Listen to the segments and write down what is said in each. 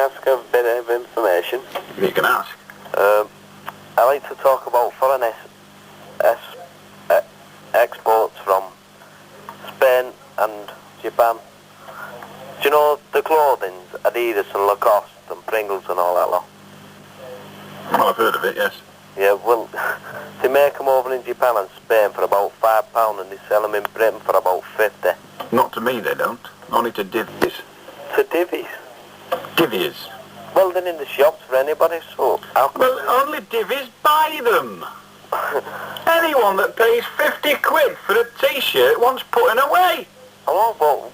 I ask a bit of information? You can ask. I like to talk about foreign exports from Spain and Japan. Do you know the clothing, Adidas and Lacoste and Pringles and all that lot? Well, I've heard of it, yes. Yeah, well, they make them over in Japan and Spain for about £5 and they sell them in Britain for about 50. Not to me, they don't. Only to divvies. To divvies? Divvies. Well, they're in the shops for anybody, so how come... Well, only divvies buy them. Anyone that pays 50 quid for a T-shirt wants putting away. Hello, but...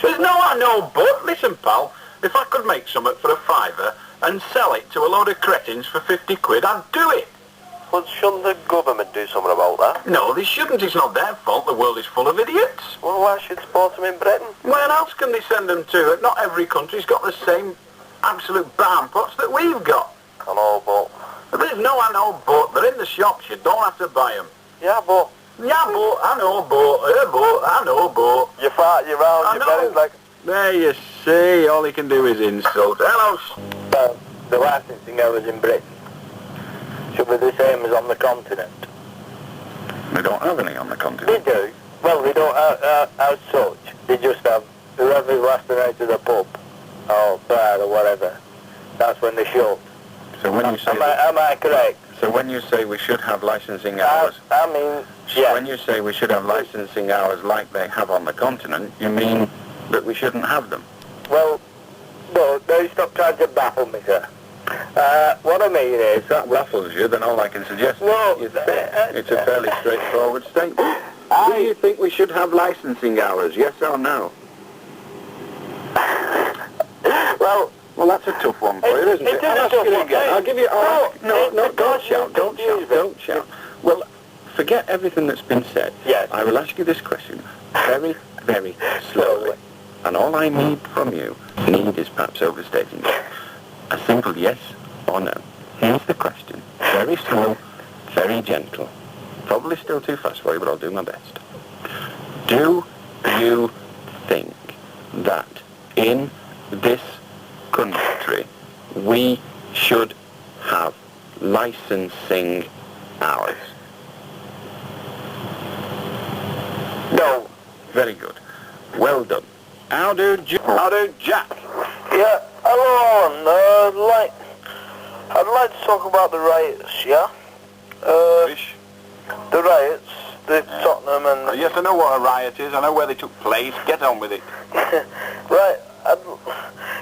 There's no but. Listen, pal, if I could make something for a fiver and sell it to a load of cretins for 50 quid, I'd do it. Well, shouldn't the government do something about that? No, they shouldn't. It's not their fault. The world is full of idiots. Well, why should support them in Britain? Where else can they send them to? Not every country's got the same absolute barn pots that we've got. I know, but... There's no I know but. They're in the shops. You don't have to buy them. Yeah, but... Yeah, but, I know, but, I know, but. You fart, you round, your belly's like... There you see, all he can do is insult. Hello. The licensing hours in Britain should be the same as on the continent. We don't have any on the continent. They do. Well, they don't as such. They just have whoever's last night to the pub or bar or whatever. That's when they show. So when you say... Am I correct? So when you say we should have licensing hours... I mean, yeah. When you say we should have licensing hours like they have on the continent, you mean that we shouldn't have them? Well, no, stop trying to baffle me, sir. What I mean is... If that baffles you, then all I can suggest is it's a fairly straightforward statement. Do you think we should have licensing hours, yes or no? Well, that's a tough one for you, isn't it? I'll ask you again. I'll give you... No, don't shout, don't shout. Well, forget everything that's been said. Yes. I will ask you this question very, very slowly. And all I need from you, is perhaps overstating it, a simple yes or no. Here's the question. Very slow, very gentle. Probably still too fast for you, but I'll do my best. Do you think that in this country we should have licensing hours? No. Very good. Well done. How do Jack? Yeah, hello, Alan. I'd like to talk about the riots, yeah? The riots, Tottenham and... Yes, I know what a riot is. I know where they took place. Get on with it. Right,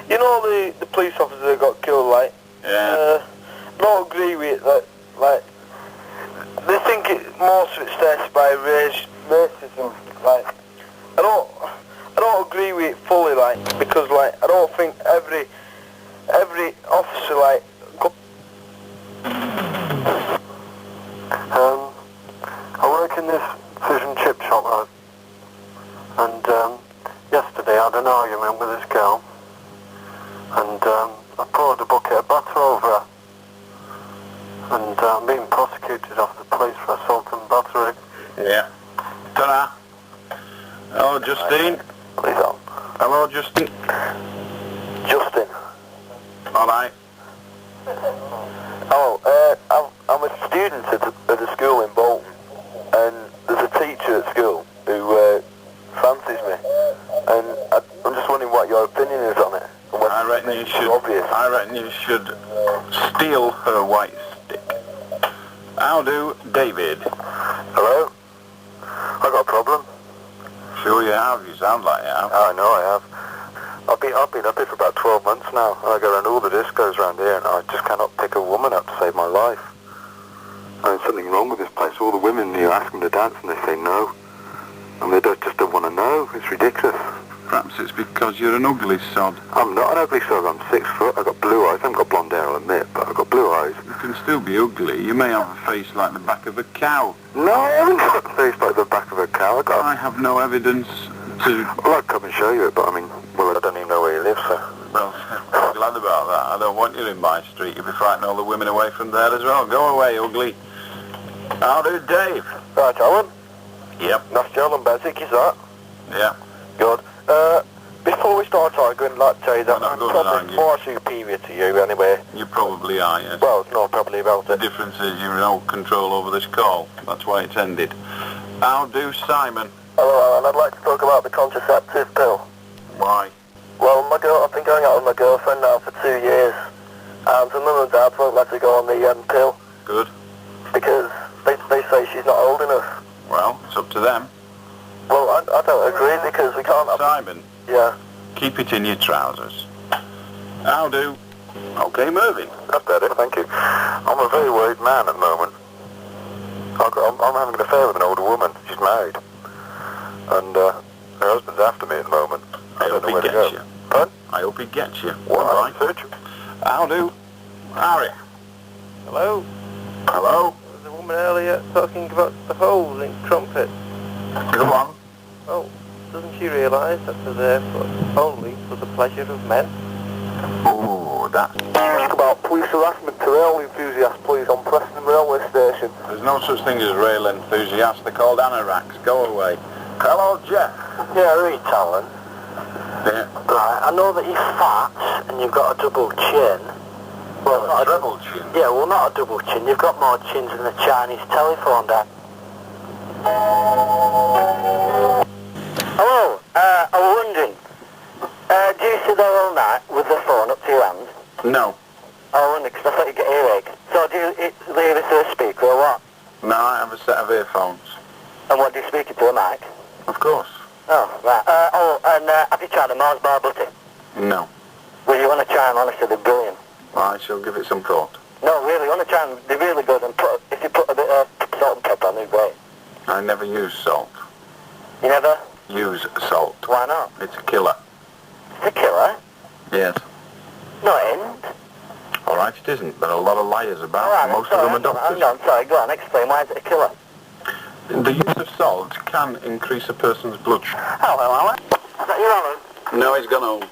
you know the police officer that got killed, like? Yeah. I don't agree with it, like... They think most of it starts by racism, like... I don't agree with it fully, like, because, like, I don't think every officer, like... I work in this fish and chip shop, right? And yesterday I had an argument with this girl, and I poured a bucket of butter over her, and I'm being prosecuted off the police for assault and battery. Yeah. Ta-da. Hello, Justine. Please on. Hello, Justine. Justin. All right. Oh, I'm a student at the school in Bolton, and there's a teacher at school who fancies me, and I'm just wondering what your opinion is on it. I reckon you should steal her white stick. How do, David? Hello? I got a problem. Sure you have. You sound like you have. I know I have. I've been up here for about 12 months now, and I go around all the discos around here, and I just cannot pick a woman up to save my life. There's something wrong with this place. All the women, you ask them to dance, and they say no. And they just don't want to know. It's ridiculous. Perhaps it's because you're an ugly sod. I'm not an ugly sod. I'm 6 foot. I've got blue eyes. I haven't got blonde hair, I'll admit, but I've got blue eyes. You can still be ugly. You may have a face like the back of a cow. No, I haven't got a face like the back of a cow. I have no evidence to... Well, I'd come and show you it, but I mean, well, I don't even know where you live, sir. Well, I'm glad about that. I don't want you in my street. You'll be frightening all the women away from there as well. Go away, ugly. How do, Dave? Right, Alan? Yep. That's Allan Beswick, is that? Yeah. Good. before we start arguing, I'd like to tell you that I'm probably far superior to you anyway. You probably are, yes. Well, it's not probably about The it. difference is you've no control over this call. That's why it's ended. How do, Simon? Hello, Alan. I'd like to talk about the contraceptive pill. Why? Well, I've been going out with my girlfriend now for 2 years, and her mum and dad won't let her go on the pill. Good. Because they say she's not old enough. Well, it's up to them. Well, I don't agree because we can't have... Simon, Yeah. keep it in your trousers. How do? Okay, moving. That's better, thank you. I'm a very worried man at the moment. I'm having an affair with an older woman. She's married. And her husband's after me at the moment. I hope he gets you. Pardon? I hope he gets you. Why? Bye. How do? Harry. Hello? Hello? There was a woman earlier talking about the holes in trumpets. Go on. Oh, doesn't she realise that they're there only for the pleasure of men? Oh, that. Talk about police harassment to rail enthusiasts, please, on Preston Railway Station. There's no such thing as rail enthusiasts. They're called anoraks. Go away. Hello, Jeff. Yeah, right, Alan. Yeah. Right, I know that you're fat and you've got a double chin. Well, Not a treble chin. Yeah, well, not a double chin. You've got more chins than a Chinese telephone, Dan. Hello, I was wondering, do you sit there all night with the phone up to your hand? No. I wonder, because I thought you'd get earache. So do you leave it to a speaker or what? No, I have a set of earphones. And what, do you speak it to a mic? Of course. Oh, right. Have you tried a Mars bar butty? No. Well, you want to try them, honestly, they're brilliant. I shall give it some thought. No, really, you want to try them, they're really good, and if you put a bit of salt and pepper on, they're great. I never use salt. You never? Use salt. Why not? It's a killer. It's a killer? Yes. No, it isn't. All right, it isn't. There are a lot of liars about. All right, Most of them are doctors. Hang on, sorry, go on, explain, why is it a killer? The use of salt can increase a person's blood sugar. Hello, Alan. Is that you, Alan? No, he's gone home.